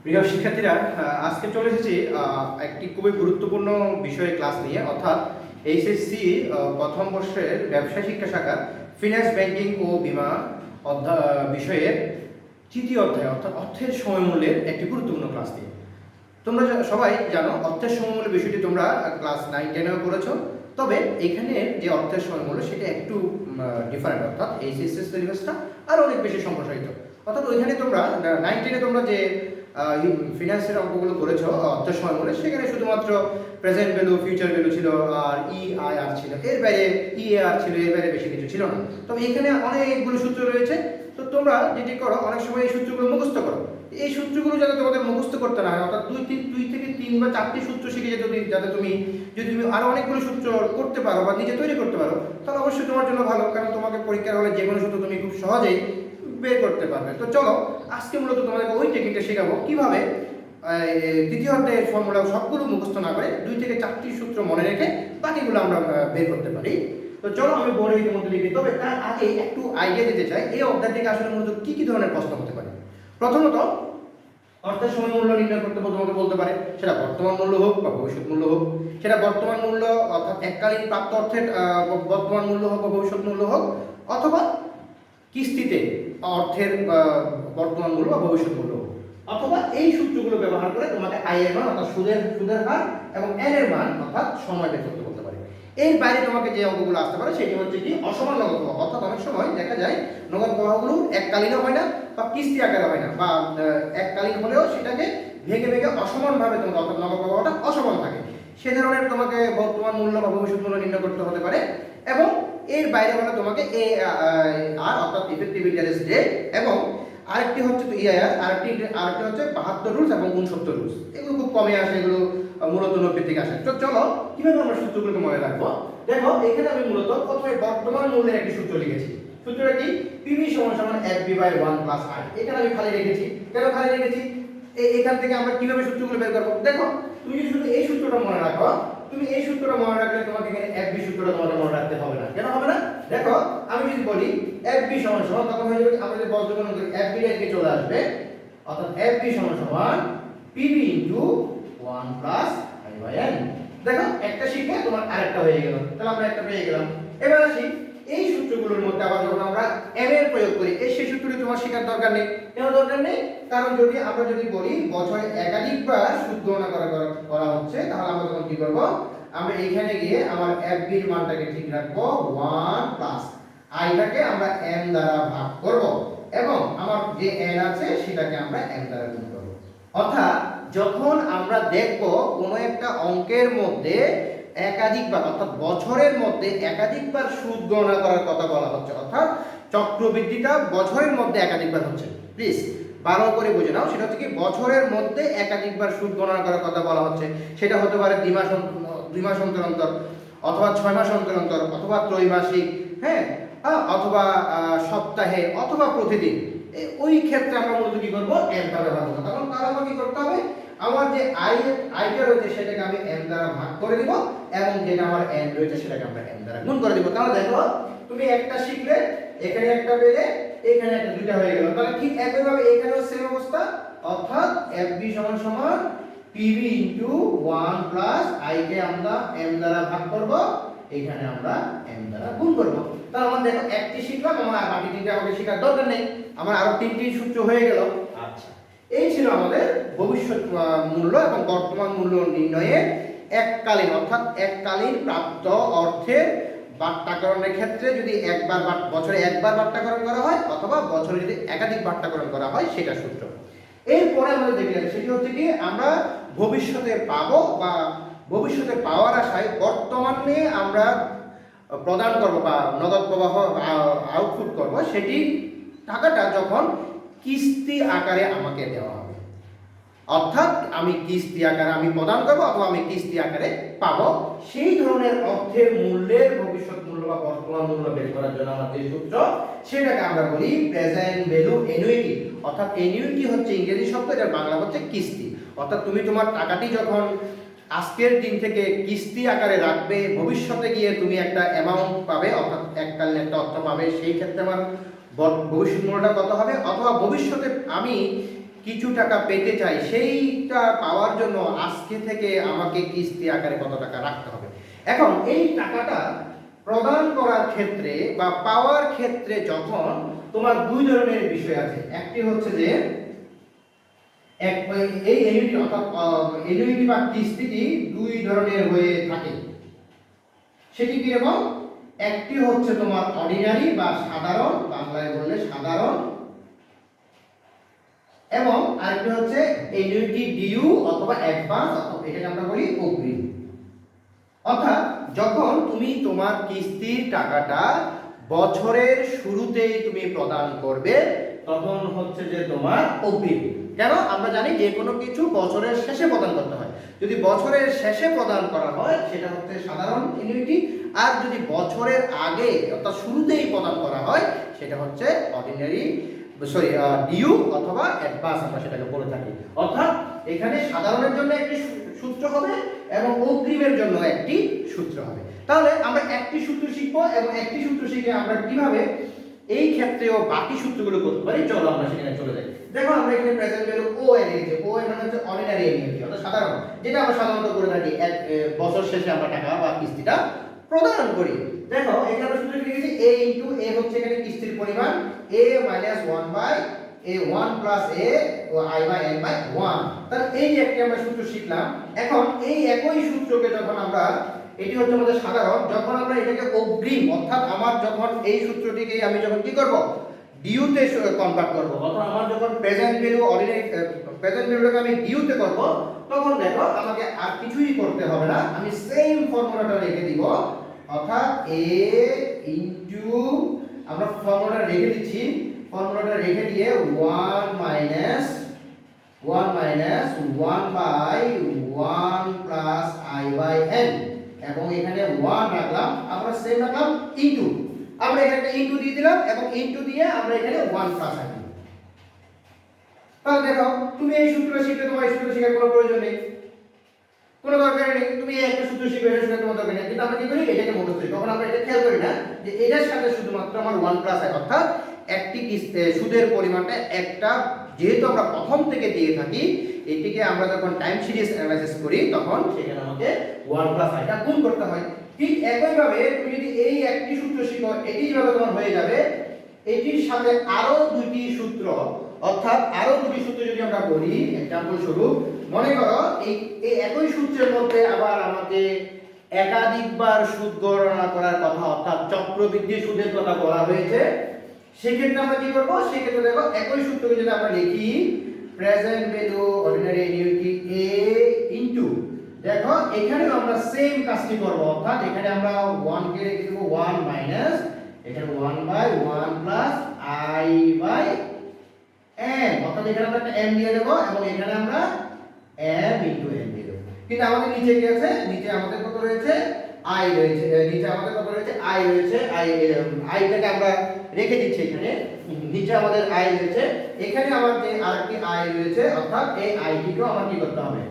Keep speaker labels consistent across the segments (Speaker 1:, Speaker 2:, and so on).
Speaker 1: প্রিয় শিক্ষার্থীরা, আজকে চলে এসেছি একটি খুবই গুরুত্বপূর্ণ বিষয়ে ক্লাস নিয়ে, অর্থাৎ এইচএসসি প্রথম বর্ষের ব্যবসায় শিক্ষা শাখার ফিন্যান্স ব্যাংকিং ও বীমা বিষয়ের তৃতীয় অধ্যায় অর্থাৎ অর্থের সময়মূল্যের একটি গুরুত্বপূর্ণ ক্লাস নিয়ে। তোমরা সবাই জানো অর্থের সময়মূল্য বিষয়টি তোমরা ক্লাস 9-10-এও করেছো, তবে এখানে যে অর্থের সময়মূল্য সেটা একটু ডিফারেন্ট, অর্থাৎ এইচএসসি সিলেবাসটা আরও অনেক বেশি সম্প্রসারিত। অর্থাৎ ওইখানে তোমরা 9-10-এ তোমরা যে ফিনান্সের অঙ্কগুলো করেছো অর্থের সময়মূল্য, সেখানে শুধুমাত্র প্রেজেন্ট ভ্যালু, ফিউচার ভ্যালু ছিল আর ইআইআর ছিল, এর বাইরে ইএআর ছিল, এর বাইরে বেশি কিছু ছিল না। তবে এখানে অনেকগুলো সূত্র রয়েছে, তো তোমরা যেটি করো অনেক সময় এই সূত্রগুলো মুখস্থ করো। এই সূত্রগুলো যাতে তোমাদের মুখস্থ করতে না হয়, অর্থাৎ দুই থেকে তিন বা চারটি সূত্র শিখে যাতে তুমি যদি তুমি আরো অনেকগুলো সূত্র করতে পারো বা নিজে তৈরি করতে পারো, তাহলে অবশ্যই তোমার জন্য ভালো, কারণ তোমাকে পরীক্ষার হলে যে কোনো সূত্র তুমি খুব সহজেই বের করতে পারবে। তো চলো আজকে মূলত তোমাদেরকে ওই টেকনিকটা শেখাবো কিভাবে তৃতীয় অধ্যায়ের ফর্মুলা সবগুলো মুখস্থ না করে 2 থেকে 4টি সূত্র মনে রেখে বাকিগুলো আমরা বের করতে পারি। তো চলো আমি বোর্ডে ইতিমধ্যে লিখি, তবে তার আগে একটু আইডিয়া দিতে চাই এই অধ্যায় থেকে আসলে মূলত কি কি ধরনের প্রশ্ন হতে পারে। প্রথমত, অর্থের সময় মূল্য নির্ণয় করতে তোমাকে বলতে পারে, সেটা বর্তমান মূল্য হোক বা ভবিষ্যৎ মূল্য হোক। সেটা বর্তমান মূল্য অর্থাৎ এককালীন প্রাপ্ত অর্থের বর্তমান মূল্য হোক বা ভবিষ্যৎ মূল্য হোক, অথবা কিস্তিতে অর্থের বর্তমান মূল্য বা ভবিষ্যৎ মূল্য, অথবা এই সূত্রগুলো ব্যবহার করে তোমাকে আই এর মান অর্থাৎ সুদের হার এবং এন এর মান অর্থাৎ সময় বের করতে বলতে পারে। এর বাইরে তোমাকে যে অঙ্কগুলো আসতে পারে সেটি হচ্ছে কি অসমান নগদ প্রবাহ, অর্থাৎ অনেক সময় দেখা যায় নগদ প্রবাহগুলো এককালীনও হয় না বা কিস্তি আকারে হয় না, বা এককালীন হলেও সেটাকে ভেঙে ভেঙে অসমানভাবে তোমাকে অর্থাৎ নগদ প্রবাহটা অসমান থাকে, সে ধরনের তোমাকে বর্তমান মূল্য বা ভবিষ্যৎ মূল্য নির্ণয় করতে হতে পারে। এবং এর বাইরে হলে তোমাকে এ আর অর্থাৎ ইফেক্টিভ ইন্টারেস্ট রেট, এবং আরেকটি হচ্ছে তো ইআইআর, আরেকটি হচ্ছে 72 রুলস এবং 69 রুলস। এগুলো খুব কমে আসে, এগুলো মূলত 90 থেকে আসে। তো চলো কিভাবে আমরা সূত্রগুলোকে মনে রাখবো। দেখো এখানে আমি মূলত প্রথমে বর্তমান মূল্যের একটি সূত্র লিখেছি। সূত্রটা কি? পিভি সমান FB/1 + I। এখানে আমি খালি রেখেছি। কেন খালি রেখেছি? এখান থেকে আমরা কিভাবে সূত্রগুলো বের করব। দেখো তুমি যদি শুধু এই সূত্রটা মনে রাখো, তুমি এই সূত্রটা মনে রাখলে তোমাকে এখানে FB সূত্রটা তোমাকে মনে রাখতে হবে না। কেন হবে না? দেখো আমি যদি বলি FB সমান তখন হয়ে যাবে, আমরা যদি বজ্র গুণন করি FB এর চলে আসবে, অর্থাৎ FB সমান PV * 1 + I/n। দেখো একটা শিখে তোমার আরেকটা হয়ে গেল, তাহলে আমরা একটা পেয়ে গেলাম। এবার আসি এই সূত্রগুলোর মধ্যে আবার যখন আমরা m এর প্রয়োগ করি, এই সেই সূত্রটি তোমার শেখার দরকার নেই। কেন দরকার নেই? কারণ আমরা যদি বলি বছরে একাধিকবার সুদ গণনা করা হচ্ছে, তাহলে আমরা তখন কি করব, আমরা এইখানে গিয়ে আমার FB এর মানটাকে ঠিক রাখবো 1 + I টাকে আমরা m দ্বারা ভাগ করব, এবং আমার যে n আছে সেটাকে আমরা m দ্বারা গুণ করব। অর্থাৎ যখন আমরা দেখব কোনো একটা অঙ্কের মধ্যে একাধিকবার অর্থাৎ বছরের মধ্যে একাধিকবার সুদ গণনা করার কথা বলা হচ্ছে, অর্থাৎ চক্রবৃদ্ধিটা বছরের মধ্যে একাধিকবার হচ্ছে, প্লিজ ভালো করে বুঝে নাও, সেটা হচ্ছে কি বছরের মধ্যে একাধিকবার সুদ গণনা করার কথা বলা হচ্ছে। সেটা হতে পারে 2 মাস অন্তর অন্তর, অথবা 6 মাস অন্তর অন্তর, অথবা ত্রৈমাসিক, হ্যাঁ, অথবা সপ্তাহে, অথবা প্রতিদিন। ওই ক্ষেত্রে আমরা মূলত কি করবো, এমটা ব্যবহার করবো। তখন তার আমার কি করতে হবে, আমার যে আইটা রয়েছে সেটাকে আমি m দ্বারা ভাগ করে দিব, এবং যেটা আমার n রয়েছে সেটাকে আমরা m দ্বারা গুণ করে দিব। তাহলে দেখো তুমি একটা শিখলে এখানে একটা পেলে, এখানে একটা, দুইটা হয়ে গেল। তাহলে ঠিক একইভাবে এখানেও সেম অবস্থা, অর্থাৎ FB সমান PV * 1 + I কে আমরা m দ্বারা ভাগ করব, এখানে আমরা m দ্বারা গুণ করব। তাহলে আমরা দেখো একটি শিখলাম, আমার আর বাকি তিনটা আমাকে শেখার দরকার নেই, আমার আরো তিনটি সূত্র হয়ে গেল। আচ্ছা, এই ছিল আমাদের ভবিষ্যৎ মূল্য এবং বর্তমান মূল্য নির্ণয়ের এককালীন অর্থাৎ এককালীন প্রাপ্ত অর্থের বাট্টাকরণের ক্ষেত্রে যদি বছরে একবার বাট্টাকরণ করা হয়, অথবা বছরে যদি একাধিক বাট্টাকরণ করা হয়, সেটা সূত্র। এরপরে আমাদের দেখলাম সেটি হচ্ছে কি আমরা ভবিষ্যতে পাবো বা ভবিষ্যতে পাওয়ার আশায় বর্তমানে আমরা প্রদান করব বা নগদ প্রবাহ আউটপুট করব, সেটি টাকাটা যখন কিস্তি আকারে আমাকে দেওয়া হবে, অর্থাৎ আমি কিস্তি আকারে আমি প্রদান করব অথবা আমি কিস্তি আকারে পাবো, সেই ধরনের অর্থের মূল্যের ভবিষ্যৎ মূল্য বা বর্তমান মূল্য বের করার জন্য আমাদের যে সূত্র, সেটাকে আমরা বলি প্রেজেন্ট ভ্যালু অ্যানুইটি। অর্থাৎ অ্যানুইটি হচ্ছে ইংরেজি শব্দ, এর বাংলা হচ্ছে কিস্তি। অর্থাৎ তুমি তোমার টাকাটি যখন আজকের দিন থেকে কিস্তি আকারে রাখবে, ভবিষ্যতে গিয়ে তুমি একটা অ্যামাউন্ট পাবে, অর্থাৎ এককালীন একটা অর্থ পাবে, সেই ক্ষেত্রে আমার ভবিষ্যৎ মূল্যটা কত হবে, অথবা ভবিষ্যতে আমি কিছু টাকা পেতে চাই, সেইটা পাওয়ার জন্য আজকে থেকে আমাকে কিস্তি আকারে কত টাকা রাখতে হবে। এখন এই টাকাটা প্রদান করার ক্ষেত্রে বা পাওয়ার ক্ষেত্রে যখন তোমার দুই ধরনের বিষয় আছে। একটি হচ্ছে যে এই এনুইটি অর্থাৎ এনুইটি বা কিস্তিটি দুই ধরনের হয়ে থাকে। সেটি কি রকম? একটি হচ্ছে তোমার অর্ডিনারি বা সাধারণ, বাংলায় বললে সাধারণ, এবং আরেকটি হচ্ছে এনুইটি ডিউ অথবা অ্যাডভান্স, অথবা এটাকে আমরা বলি অগ্রিম। অর্থাৎ যখন তুমি তোমার কিস্তির টাকাটা বছরের শুরুতেই তুমি প্রদান করবে তখন হচ্ছে যে তোমার অগ্রিম। কেন? আমরা জানি যে কোনো কিছু বছরের শেষে প্রদান করতে হয়। যদি বছরের শেষে প্রদান করা হয় সেটা হচ্ছে সাধারণ এনুইটি, আর যদি বছরের আগে অর্থাৎ শুরুতেই প্রদান করা হয় সেটা হচ্ছে অর্ডিনারি ডিউ অথবা অ্যাডভান্স আমরা সেটাকে বলে থাকি। অর্থাৎ এখানে সাধারণের জন্য একটি সূত্র হবে এবং অগ্রিমের জন্য একটি সূত্র হবে। তাহলে আমরা একটি সূত্র শিখবো এবং একটি সূত্র শিখে আমরা কিভাবে এই ক্ষেত্রেও বাকি সূত্রগুলো করতে পারি, চলো আমরা সেখানে চলে যাই। দেখো আমরা এখানে প্রেজেন্ট ভ্যালু ও এর লিখেছি। ও এর মানে হচ্ছে অর্ডিনারি এনুইটি অর্থাৎ সাধারণ, যেটা আমরা সাধারণত করে থাকি এক বছর শেষে আমরা টাকা বা কিস্তিটা প্রদান করি। দেখো এখানে আমরা সূত্র লিখেছি a ইনটু a হচ্ছে এখানে কিস্তির পরিমাণ, a minus 1 by a 1 plus a ও i বাই n বাই 1। তাহলে এই যে একটা আমরা সূত্র শিখলাম। এখন এই একই সূত্রকে যখন আমরা, এটি হচ্ছে আমাদের সাধারণ, যখন আমরা এটাকে অগ্রিম অর্থাৎ আমার যখন এই সূত্রটিকে আমি যখন কি করব ডিউ তে কনভার্ট করব, অর্থাৎ আমার যখন প্রেজেন্ট ভ্যালু অর্ডিনারি প্রেজেন্ট ভ্যালুটাকে আমি ডিউ তে করব, তখন দেখো আমাকে আর কিছুই করতে হবে না, আমি সেম ফর্মুলাটা রেখে দিব। অর্থাৎ a ইনটু আমরা ফর্মুলাটা রেখে দিচ্ছি, ফর্মুলাটা রেখে দিয়ে 1 minus 1 by 1 plus i by n, এবং এখানে 1 রাখলাম, আমরা সেম রাখলাম ইনটু, আমরা এখানে একটা ইনটু দিয়ে দিলাম এবং ইনটু দিয়ে আমরা এখানে 1 প্লাস i। তাহলে দেখো তুমি এই সূত্রটা শিখলে তোমার এই সূত্র শেখার কোনো প্রয়োজন নেই, কোনো দরকার নেই, তুমি এই একটা সূত্র শিখবে এটা শেখার কোনো দরকার নেই। কিন্তু আমরা কি করি, এটাকে মুখস্থ করি। তখন আমরা এটা খেয়াল করি না যে এটার সাথে শুধুমাত্র আমার 1 প্লাস i, অর্থাৎ একটি সুদের পরিমাণটা একটা, যেহেতু আমরা প্রথম থেকে দিয়ে থাকি, এটিকে আমরা যখন টাইম সিরিজ অ্যানালাইসিস করি তখন সেখানে আমাকে 1 প্লাস i টা গুণ করতে হয়। ঠিক একইভাবে তুমি যদি এই একটি সূত্র শিখো, এটি যেভাবে তোমার হয়ে যাবে, এটির সাথে আরো দুটি সূত্র, অর্থাৎ আরো দুটি সূত্র যদি আমরা বলি, एग्जांपल স্বরূপ মনে করো এই একই সূত্রের মধ্যে আবার আমাকে একাধিকবার সুদ গণনা করার কথা, অর্থাৎ চক্রবৃদ্ধি সুদের কথা বলা হয়েছে। সেক্ষেত্রে আমরা কি করব, সেক্ষেত্রে দেখো একই সূত্রকে যদি আমরা লিখি present value ordinary annuity a into, দেখো এখানেও আমরা সেম কাজটি করব। অর্থাৎ এখানে আমরা 1 কে রেখে দেব 1 মাইনাস এখানে 1 by 1 plus i by n, অর্থাৎ এখানে আমরা একটা m দিয়ে দেব এবং এখানে আমরা m ইনটু n দিয়ে দেব। কিন্তু আমাদের নিচে কি আছে, নিচে আমাদের কত রয়েছে i রয়েছে, নিচে আমাদের কত রয়েছে i রয়েছে, i টাকে আমরা রেখে দিচ্ছি এখানে, নিচে আমাদের i রয়েছে, এখানে আমার যে আরেকটি i রয়েছে, অর্থাৎ এই i টিকেও আমার কি করতে হবে,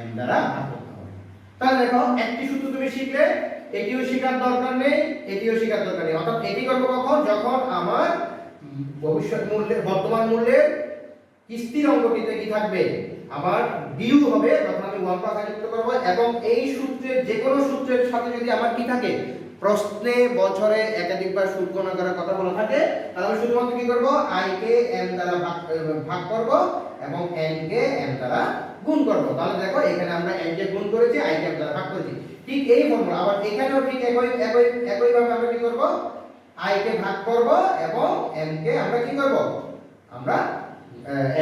Speaker 1: m দ্বারা ভাগ করতে হবে। তাহলে দেখো একটি সূত্র তুমি শিখলে এটিও শেখার দরকার নেই, এটিও শেখার দরকার নেই। অর্থাৎ এটি করব কখন, যখন আমার ভবিষ্যৎ মূল্যের বর্তমান মূল্যের কিস্তির অঙ্কটিতে কি থাকবে, আমার ডিউ হবে, তখন আমি 1 প্লাস i যুক্ত করব। এবং এই সূত্রের যে কোনো সূত্রের সাথে যদি আমার কি থাকে, প্রশ্নে বছরে একাধিকবার সুদ গণনা করার কথা বলা থাকে, তাহলে আমি শুধুমাত্র কি করব, i কে m দ্বারা ভাগ করব এবং n কে m দ্বারা গুণ করব। তাহলে দেখো এখানে আমরা n কে গুণ করেছি, i কে m দ্বারা ভাগ করেছি। ঠিক এই ফর্মুলা আবার এখানেও ঠিক একই ভাবে আমরা কি করব, i কে ভাগ করব এবং n কে আমরা কি করব, আমরা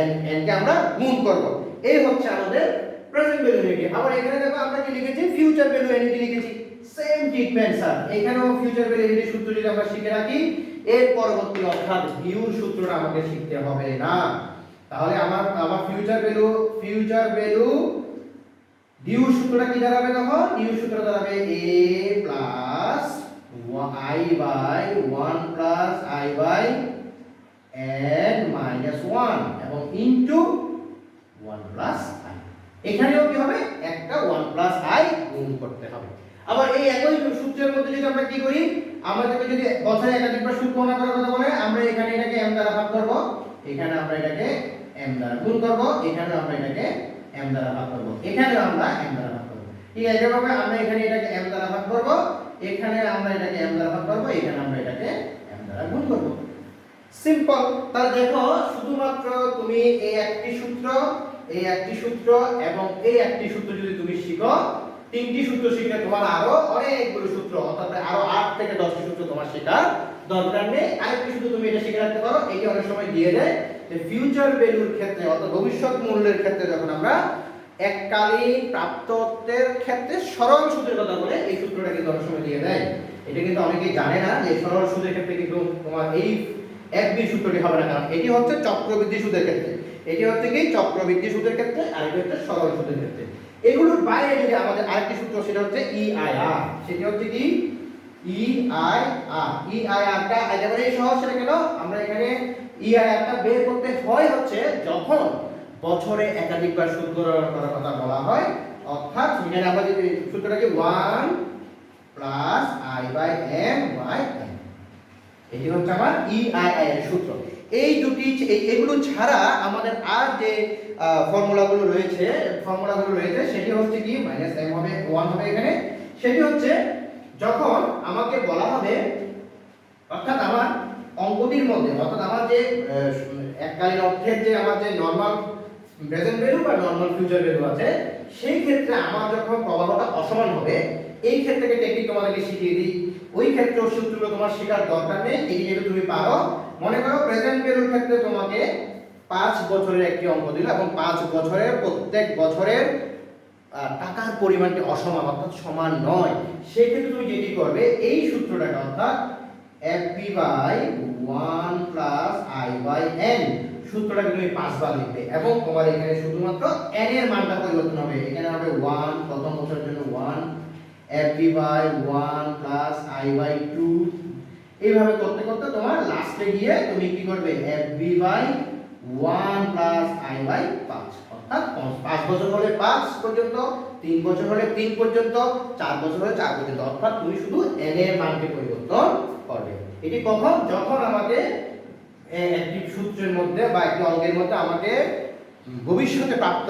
Speaker 1: n কে আমরা গুণ করব। এই হচ্ছে আমাদের প্রেজেন্ট ভ্যালু এনুইটি। আবার এখানে দেখো আমরা কি লিখেছি, ফিউচার ভ্যালু এনুইটি লিখেছি। সেম ট্রিটমেন্ট স্যার, এখানেও ফিউচার ভ্যালু এনুইটি সূত্র যদি আমরা শিখে রাখি, এর পরবর্তী অর্থাৎ ডিউর সূত্রটা আমাকে শিখতে হবে না। তাহলে আমার ফিউচার ভ্যালু ডিউ সূত্রটা কি দাঁড়াবে, দেখো ডিউ সূত্র দাঁড়াবে a plus i by 1 plus i by n minus 1 এবং ইনটু 1 প্লাস i। এখানেও কি হবে, একটা 1 প্লাস i গুণ করতে হবে। আবার এই একই সূত্রের মধ্যে যদি আমরা কি করি, আমাদেরকে যদি বছরে একাধিকবার সুদ গণনা করার কথা বলে, আমরা এখানে এটাকে m দ্বারা ভাগ করব, এখানে আমরা এটাকে m দ্বারা গুণ করব, এখানে আমরা এটাকে m দ্বারা ভাগ করব, এখানে আমরা m দ্বারা ভাগ করব। ঠিক আছে, এভাবে আমরা এখানে এটাকে m দ্বারা ভাগ করব, এখানে আমরা এটাকে m দ্বারা ভাগ করব, এখানে আমরা এটাকে m দ্বারা গুণ করব। সিম্পল। তাহলে দেখো শুধুমাত্র তুমি এই একটি সূত্র, এই একটি সূত্র এবং এই একটি সূত্র যদি তুমি শিখো, তিনটি সূত্র শিখলে তোমার আরো অনেকগুলো সূত্র, অর্থাৎ আরো 8 থেকে 10টি সূত্র তোমার শেখার দরকার নেই। আরেকটি সূত্র তুমি এটা শিখে রাখতে পারো, এটি অনেক সময় দিয়ে দেয় যে ফিউচার ভ্যালুর ক্ষেত্রে অর্থাৎ ভবিষ্যৎ মূল্যের ক্ষেত্রে যখন আমরা এককালীন প্রাপ্তত্বের ক্ষেত্রে সরল সুদের কথা বলে, এই সূত্রটা কিন্তু অনেক সময় দিয়ে দেয়। এটা কিন্তু অনেকেই জানে না যে সরল সুদের ক্ষেত্রে কিন্তু তোমার এই একই সূত্রটি হবে না, কারণ এটি হচ্ছে চক্রবৃদ্ধি সুদের ক্ষেত্রে, এটি হচ্ছে কি চক্রবৃদ্ধি সুদের ক্ষেত্রে, আর এটি হচ্ছে সরল সুদের ক্ষেত্রে। এগুলোর বাইরে যদি আমাদের আরেকটি সূত্র, সেটা হচ্ছে ইআইআর। সেটি হচ্ছে কি ইআইআর। ইআইআরটা একেবারে সহজ, সেটা কেন আমরা এখানে ইআইআরটা বের করতে হয় হচ্ছে যখন বছরে একাধিকবার সুদ গণনা করার কথা বলা হয়, অর্থাৎ এখানে আমরা যদি সূত্রটাকে 1 প্লাস i/m বাই n, এটি হচ্ছে আমার ইআইআই এর সূত্র। এই দুটি এগুলো ছাড়া আমাদের আর যে ফর্মুলাগুলো রয়েছে সেটি হচ্ছে কি -m হবে 1 হবে এখানে। সেটি হচ্ছে যখন আমাকে বলা হবে, অর্থাৎ আমার অঙ্কটির মধ্যে, অর্থাৎ আমার যে এককালীন অর্থের যে আমার যে নরমাল প্রেজেন্ট ভ্যালু বা নরমাল ফিউচার ভ্যালু আছে, সেই ক্ষেত্রে আমার যখন প্রবাহটা অসমান হবে, এই ক্ষেত্রে টেকনিক তোমাদেরকে শিখিয়ে দিই। ওই ক্ষেত্রে সূত্রগুলো তোমার শেখার দরকার নেই, এই যেটা তুমি পারো। মনে করো প্রেজেন্ট ভ্যালুর ক্ষেত্রে তোমাকে 5 বছরের একটি অঙ্ক দিল এবং 5 বছরের প্রত্যেক বছরের টাকার পরিমাণটি অসমান অর্থাৎ সমান নয়, সেই ক্ষেত্রে তুমি যেটি করবে এই সূত্রটাকে, অর্থাৎ fp/1 + i/n সূত্রটাকে তুমি 5 বার লিখবে এবং তোমার এখানে শুধুমাত্র n এর মানটা পরিবর্তন হবে। এখানে হবে 1 প্রথম বছরের জন্য 1, fp/1 + i/2, এইভাবে করতে করতে তোমার লাস্টে গিয়ে তুমি কি করবে fp/1 + i/5, অর্থাৎ 5 বছর হলে 5 পর্যন্ত, 3 বছর হলে 3 পর্যন্ত, 4 বছর হলে 4 পর্যন্ত, অর্থাৎ তুমি শুধু n এর মানকে পরিবর্তন করবে। এটি কখন? যখন আমাকে একটি সূত্রের মধ্যে বা একটি অঙ্কের মধ্যে আমাকে ভবিষ্যতে প্রাপ্ত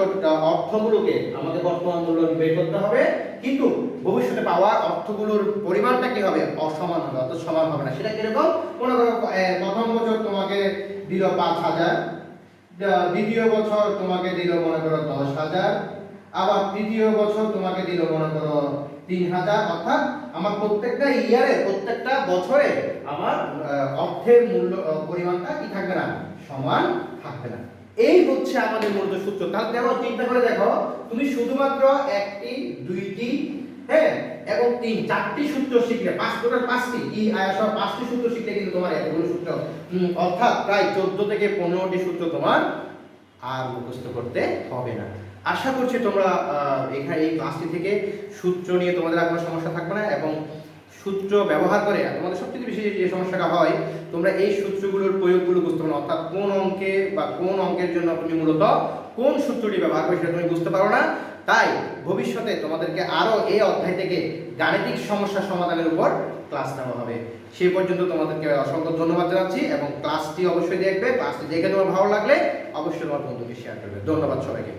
Speaker 1: অর্থগুলোকে আমাদের বর্তমান মূল্য বের করতে হবে, কিন্তু ভবিষ্যতে পাওয়া অর্থগুলোর পরিমাণটা কি হবে? অসমান হবে, অর্থাৎ সমান হবে না। সেটা কিরকম? মনে করো প্রথম বছর তোমাকে দিল 5,000, দ্বিতীয় বছর তোমাকে দিল মনে করো 10,000, আবার তৃতীয় বছর তোমাকে দিল মনে করো 3,000, অর্থাৎ আমার প্রত্যেকটা ইয়ারে, প্রত্যেকটা বছরে আমার অর্থের মূল্য পরিমাণটা কি থাকবে না? সমান থাকবে না। এই হচ্ছে আমাদের মূলত সূত্র। তাহলে দেখো, চিন্তা করে দেখো, তুমি শুধুমাত্র একটি, দুইটি, হ্যাঁ এবং 3, 4টি সূত্র শিখলে, 5টি ইআইআর সহ 5টি সূত্র শিখলে কিন্তু তোমার এতগুলো সূত্র, অর্থাৎ প্রায় 14 থেকে 15টি সূত্র তোমার আর মুখস্থ করতে হবে না। আশা করছি তোমরা এখানে এই ক্লাসটি থেকে সূত্র নিয়ে তোমাদের আর কোনো সমস্যা থাকবে না, এবং সূত্র ব্যবহার করে তোমাদের সবথেকে বেশি যে সমস্যাটা হয়, তোমরা এই সূত্রগুলোর প্রয়োগগুলো বুঝতে পারো না, অর্থাৎ কোন অঙ্কে বা কোন অঙ্কের জন্য তুমি মূলত কোন সূত্রটি ব্যবহার করবে সেটা তুমি বুঝতে পারো না। তাই ভবিষ্যতে তোমাদেরকে আরো এই অধ্যায় থেকে গাণিতিক সমস্যা সমাধানের উপর ক্লাস নেওয়া হবে। সেই পর্যন্ত তোমাদেরকে অসংখ্য ধন্যবাদ জানাচ্ছি, এবং ক্লাসটি অবশ্যই দেখবে। ক্লাসটি দেখে তোমার ভালো লাগলে অবশ্যই তোমার বন্ধুকে শেয়ার করবে। ধন্যবাদ সবাইকে।